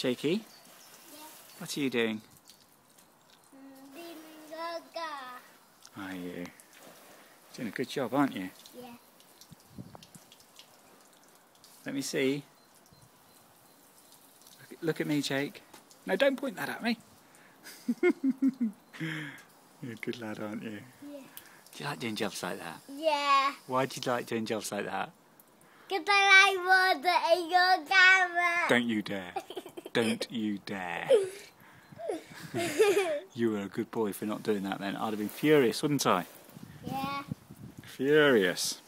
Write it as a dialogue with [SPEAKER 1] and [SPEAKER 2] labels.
[SPEAKER 1] Jakey,
[SPEAKER 2] Yeah.
[SPEAKER 1] what are you doing?
[SPEAKER 2] Yoga.
[SPEAKER 1] Are you? Doing a good job, aren't you?
[SPEAKER 2] Yeah.
[SPEAKER 1] Let me see. Look at me, Jake. No, don't point that at me. You're a good lad, aren't you?
[SPEAKER 2] Yeah.
[SPEAKER 1] Do you like doing jobs like that?
[SPEAKER 2] Yeah.
[SPEAKER 1] Why do you like doing jobs like that?
[SPEAKER 2] Because I like water in your camera.
[SPEAKER 1] Don't you dare. Don't you dare. You were a good boy for not doing that then. I'd have been furious, wouldn't I?
[SPEAKER 2] Yeah.
[SPEAKER 1] Furious.